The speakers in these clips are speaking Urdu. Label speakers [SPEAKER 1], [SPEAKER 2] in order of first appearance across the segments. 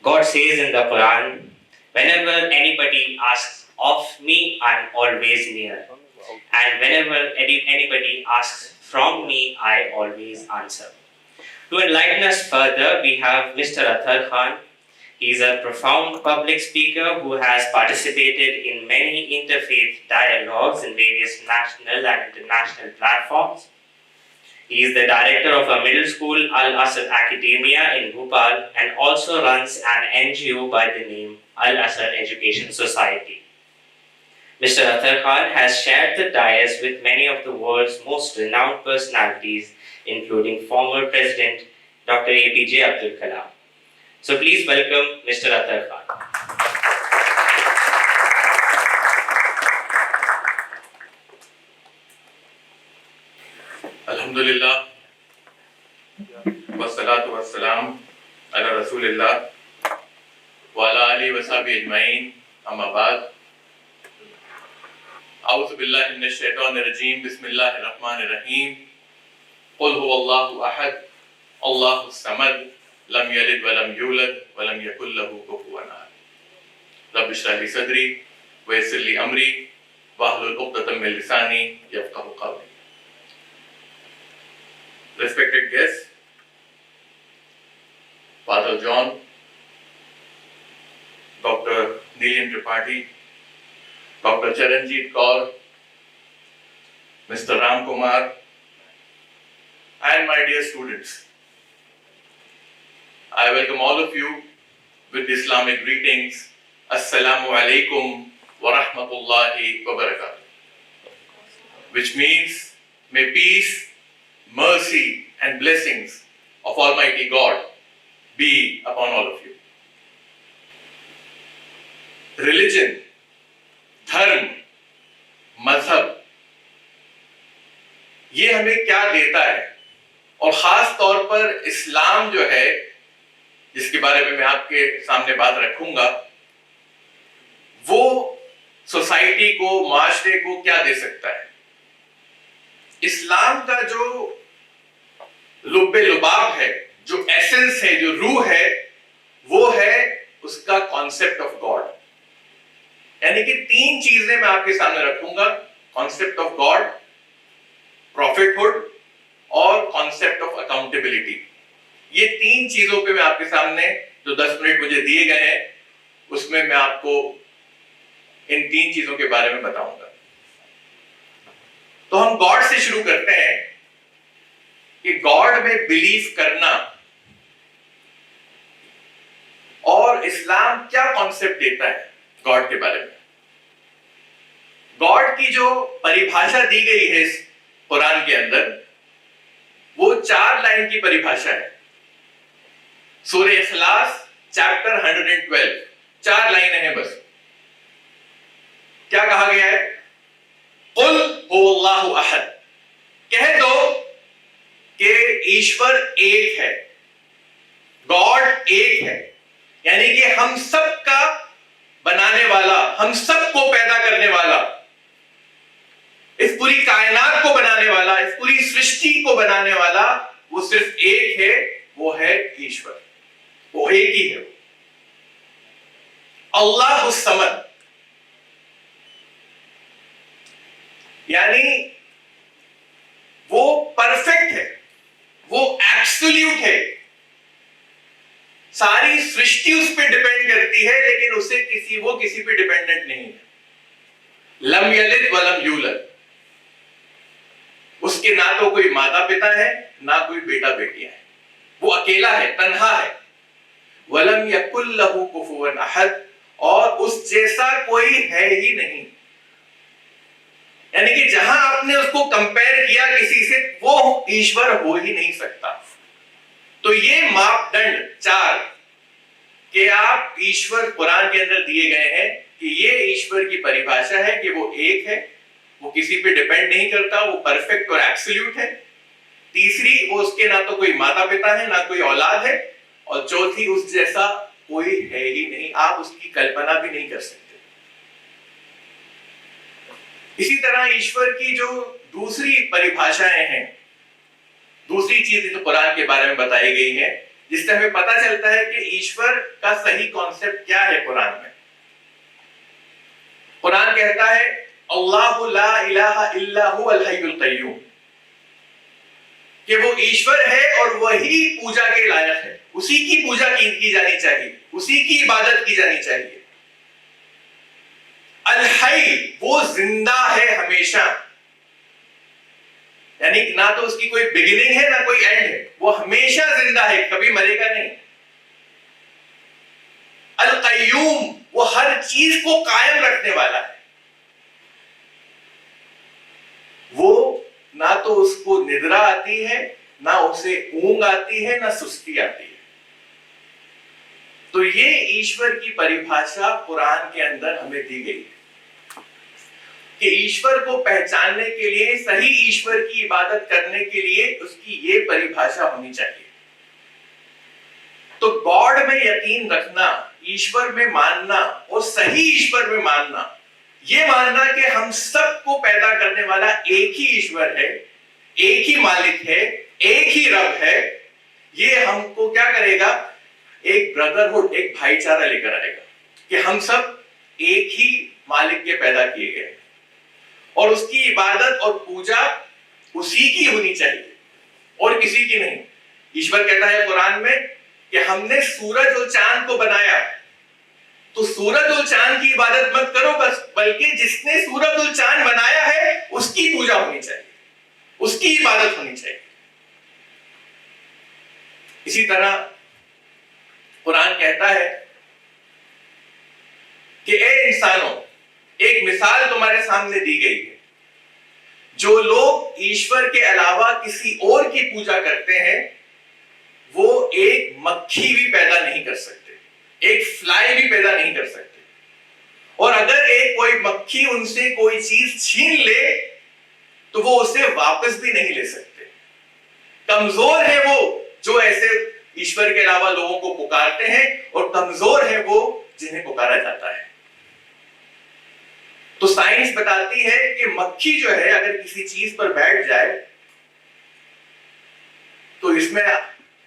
[SPEAKER 1] God says in the Quran, whenever anybody asks of me, I'm always near. And whenever anybody asks from me, I always answer. To enlighten us further, we have Mr. Athar Khan. He is a profound public speaker who has participated in many interfaith dialogues in various national and international platforms. He is the director of a middle school, Al-Asr Academia in Bhopal, and also runs an NGO by the name Al-Asr Education Society. Mr. Athar Khan has shared the dais with many of the world's most renowned personalities, including former President Dr. APJ Abdul Kalam. So please welcome Mr. Athar Khan.
[SPEAKER 2] Alhamdulillah, wassalatu wassalam ala Rasulillah wa ala alihi wa sahbihi ajma'in, amma ba'd. A'udhu billahi minash shaitanir rajim, bismillahir rahmanir rahim. Qul huwallahu ahad, Allahu samad, lam yalid wa lam yulad wa lam yakul lahu kufuwan ahad. Rabbi shrah li sadri wa yassir li amri wahlul 'uqdatam min lisani yafqahu qawli. Respected guests, Father John, Dr. Neelam Tripathi, Dr. Charanjit Kaur, Mr. Ram Kumar, and my dear students, I welcome all of you with the Islamic greetings. Assalamu alaikum wa rahmatullahi wa barakatuh. Which means, may peace, mercy and blessings of Almighty God be upon all of you. Religion, dharm, mazhab, یہ ہمیں کیا دیتا ہے اور خاص طور پر اسلام جو ہے جس کے بارے میں آپ کے سامنے بات رکھوں گا وہ سوسائٹی کو معاشرے کو کیا دے سکتا ہے. اسلام کا جو لب لباب ہے, جو ایسنس ہے, جو روح ہے, وہ ہے اس کا کانسیپٹ آف گاڈ. یعنی کہ تین چیزیں میں آپ کے سامنے رکھوں گا: concept of God, prophethood اور کانسیپٹ آف اکاؤنٹیبلٹی. یہ تین چیزوں پہ میں آپ کے سامنے جو 10 منٹ مجھے دیے گئے ہیں اس میں آپ کو ان تین چیزوں کے بارے میں بتاؤں گا. تو ہم گاڈ سے شروع کرتے ہیں کہ گاڈ میں بلیف کرنا اور اسلام کیا کانسیپٹ دیتا ہے گاڈ کے بارے میں. گاڈ کی جو پریبھاشا دی گئی ہے اس قرآن کے اندر وہ 4 لائن کی پریبھاشا ہے. سورہ اخلاص چیپٹر 112 4 لائنیں ہیں بس. کیا کہا گیا ہے؟ قل هو اللہ احد. کہہ دو کہ ایشور ایک ہے, گاڈ ایک ہے, یعنی کہ ہم سب کا بنانے والا, ہم سب کو پیدا کرنے والا, اس پوری کائنات کو بنانے والا, اس پوری سرشٹی کو بنانے والا وہ صرف ایک ہے, وہ ہے ایشور. وہ ایک ہی ہے, اللہ الصمد. یعنی وہ پرفیکٹ ہے, وہ ایبسولوٹ ہے. ساری سرشٹی اس پہ ڈیپینڈ کرتی ہے لیکن اسے وہ کسی پہ ڈیپینڈنٹ نہیں ہے. لم یلد ولم یولد. اس کے نہ تو کوئی ماتا پتا ہے نہ کوئی بیٹا بیٹیاں ہے, وہ اکیلا ہے, تنہا ہے. ولم یکن لہ کفوا احد. اور اس جیسا کوئی ہے ہی نہیں. یعنی کہ جہاں آپ نے اس کو کمپیر کیا کسی سے وہ ایشور ہو ہی نہیں سکتا. تو یہ ماپ ڈنڈ 4 کہ آپ ایشور قرآن کے اندر دیے گئے ہیں کہ یہ ایشور کی پریبھاشا ہے کہ وہ ایک ہے, وہ کسی پہ ڈیپینڈ نہیں کرتا, وہ پرفیکٹ اور ایبسولوٹ ہے. تیسری, وہ اس کے نہ تو کوئی ماتا پتا ہے نہ کوئی اولاد ہے. اور چوتھی, اس جیسا کوئی ہے ہی نہیں, آپ اس کی کلپنا بھی نہیں کر سکتے. اسی طرح ایشور کی جو دوسری پریبھاشائیں ہیں, دوسری چیزیں جو قرآن کے بارے میں بتائی گئی ہیں جس سے ہمیں پتہ چلتا ہے کہ ایشور کا صحیح کانسیپٹ کیا ہے قرآن میں. قرآن کہتا ہے اللہ لا الہ الا هو الحی القیوم، کہ وہ ایشور ہے اور وہی پوجا کے لائق ہے، اسی کی پوجا کی جانی چاہیے، اسی کی عبادت کی جانی چاہیے. الحی، وہ زندہ ہے ہمیشہ، یعنی نہ تو اس کی کوئی بگننگ ہے نہ کوئی اینڈ ہے، وہ ہمیشہ زندہ ہے، کبھی مرے گا نہیں. القیوم، وہ ہر چیز کو قائم رکھنے والا ہے. وہ نہ تو اس کو ندرا آتی ہے، نہ اسے اونگ آتی ہے، نہ سستی آتی ہے. تو یہ ایشور کی پریبھاشا قرآن کے اندر ہمیں دی گئی ہے کہ ایشور کو پہچاننے کے لیے، صحیح ایشور کی عبادت کرنے کے لیے اس کی یہ پریبھاشا ہونی چاہیے. تو گاڈ میں یقین رکھنا، ایشور میں ماننا اور صحیح ایشور میں ماننا، یہ ماننا کہ ہم سب کو پیدا کرنے والا ایک ہی ایشور ہے، ایک ہی مالک ہے، ایک ہی رب ہے، یہ ہم کو کیا کرے گا؟ ایک بردرہڈ، ایک بھائی چارہ لے کر آئے گا کہ ہم سب ایک ہی مالک کے پیدا کیے گئے اور اس کی عبادت اور پوجا اسی کی ہونی چاہیے اور کسی کی نہیں. ایشور کہتا ہے قرآن میں کہ ہم نے سورج اور چاند کو بنایا، تو سورج اور چاند کی عبادت مت کرو بس، بلکہ جس نے سورج اور چاند بنایا ہے اس کی پوجا ہونی چاہیے، اس کی عبادت ہونی چاہیے. اسی طرح قرآن کہتا ہے کہ اے انسانوں، ایک مثال تمہارے سامنے دی گئی ہے، جو لوگ ایشور کے علاوہ کسی اور کی پوجا کرتے ہیں وہ ایک مکھی بھی پیدا نہیں کر سکتے، ایک فلائی بھی پیدا نہیں کر سکتے، اور اگر ایک کوئی مکھی ان سے کوئی چیز چھین لے تو وہ اسے واپس بھی نہیں لے سکتے. کمزور ہے وہ جو ایسے ایشور کے علاوہ لوگوں کو پکارتے ہیں، اور کمزور ہے وہ جنہیں پکارا جاتا ہے. تو سائنس بتاتی ہے کہ مکھی جو ہے اگر کسی چیز پر بیٹھ جائے تو اس میں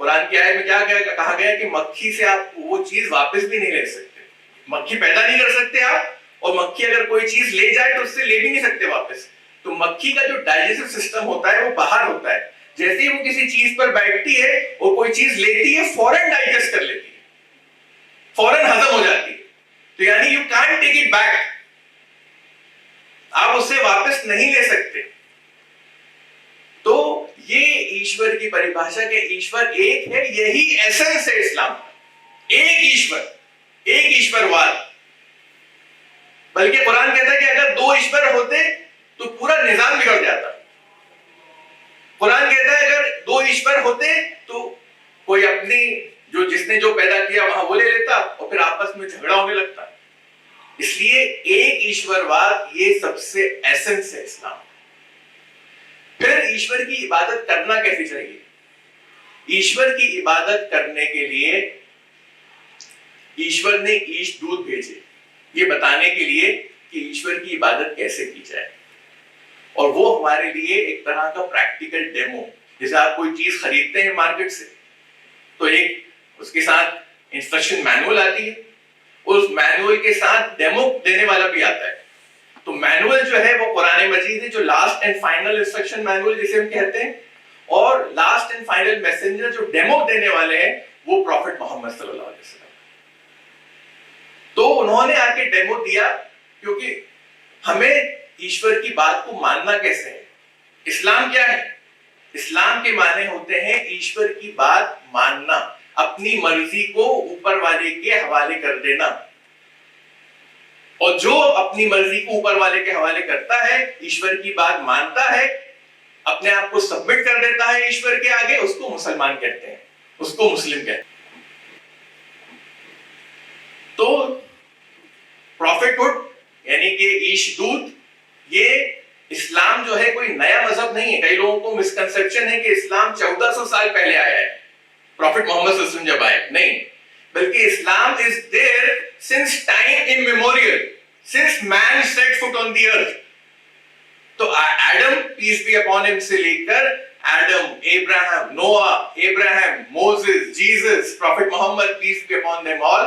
[SPEAKER 2] قرآن کی آیت میں کیا کہا گیا کہ مکھی سے آپ وہ چیز واپس بھی نہیں لے سکتے، مکھی پیدا نہیں کر سکتے آپ، اور مکھی اگر کوئی چیز لے جائے تو اس سے لے بھی نہیں سکتے واپس. تو مکھی کا جو ڈائجسٹو سسٹم ہوتا ہے وہ باہر ہوتا ہے، جیسے ہی وہ کسی چیز پر بیٹھتی ہے اور کوئی چیز لیتی ہے فوراً ڈائجسٹ کر لیتی ہے، فوراً ہضم ہو جاتی ہے. تو یعنی you can't take it back, آپ اسے واپس نہیں لے سکتے. تو یہ ایشور کی پریبھاشا کہ ایشور ایک ہے، یہی ایسنس ہے اسلام کا، ایک ایشور، ایک ایشور واد. بلکہ قرآن کہتا ہے کہ اگر دو ایشور ہوتے تو پورا نظام بگڑ جاتا. قرآن کہتا ہے اگر دو ایشور ہوتے تو کوئی اپنی جس نے جو پیدا کیا وہاں وہ لے لیتا اور پھر آپس میں جھگڑا ہونے لگتا. اس لیے ایک ایشور واد یہ سب سے ایسنس ہے اسلام. پھر ایشور کی عبادت کرنا کیسے چاہیے؟ ایشور کی عبادت کرنے کے لیے ایشور نے ایش دودت بھیجے یہ بتانے کے لیے کہ ایشور کی عبادت کیسے کی جائے، اور وہ ہمارے لیے ایک طرح کا پریکٹیکل ڈیمو. جیسے آپ کوئی چیز خریدتے ہیں مارکیٹ سے تو ایک اس کے ساتھ انسٹرکشن مینول آتی ہے، اس مینول کے ساتھ ڈیمو دینے والا بھی آتا ہے. تو مینول جو ہے وہ قرآن مجید ہے، جو last and final instruction manual جسے ہم کہتے ہیں، اور لاسٹ اینڈ فائنل میسنجر جو ڈیمو دینے والے ہیں وہ پروفٹ محمد صلی اللہ علیہ وسلم. تو انہوں نے آ کے ڈیمو دیا، کیونکہ ہمیں ایشور کی بات کو ماننا کیسے ہے. اسلام کیا ہے؟ اسلام کے معنی ہوتے ہیں ایشور کی بات ماننا، اپنی مرضی کو اوپر والے کے حوالے کر دینا. اور جو اپنی مرضی کو اوپر والے کے حوالے کرتا ہے، ایشور کی بات مانتا ہے، اپنے آپ کو سبمٹ کر دیتا ہے ایشور کے آگے، اس کو مسلمان کہتے ہیں، اس کو مسلم کہتے ہیں. تو پروفٹ ہوڈ یعنی کہ ایش دودت، یہ اسلام جو ہے کوئی نیا مذہب نہیں ہے. کئی لوگوں کو مسکنسپشن ہے کہ اسلام 1400 سال پہلے آیا ہے، پروفٹ محمد صلی اللہ علیہ وسلم جب آئے. نہیں، بلکہ اسلام is there since time immemorial, since man set foot on the earth. تو آدم پیس بی اپون ہم سے لے کر Adam, Abraham, Noah, Abraham, Moses, Jesus, Prophet Muhammad, peace be upon them all,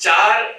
[SPEAKER 2] 4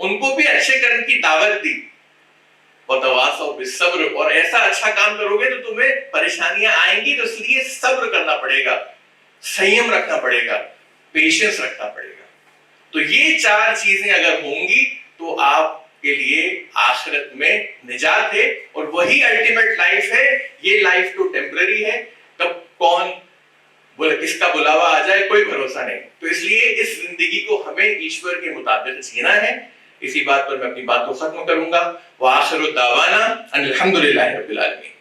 [SPEAKER 2] ان کو بھی اچھے کرنے کی دعوت دی. وتواصوا بالصبر, اور ایسا اچھا کام کرو گے تو تمہیں پریشانیاں آئیں گی, تو اس لیے صبر کرنا پڑے گا, سنیم رکھنا پڑے گا, پیشنس رکھنا پڑے گا. تو یہ 4 چیزیں اگر ہوں گی تو آپ کے لیے آخرت میں نجات ہے, اور وہی الٹیمیٹ لائف ہے. یہ لائف تو ٹیمپرری ہے, کب کون کس کا بلاوا آ جائے کوئی بھروسہ نہیں. تو اس لیے اس زندگی کو ہمیں ایشور کے مطابق جینا ہے. اسی بات پر میں اپنی بات کو ختم کروں گا. وآخر دعوانا ان الحمد للہ رب العالمین.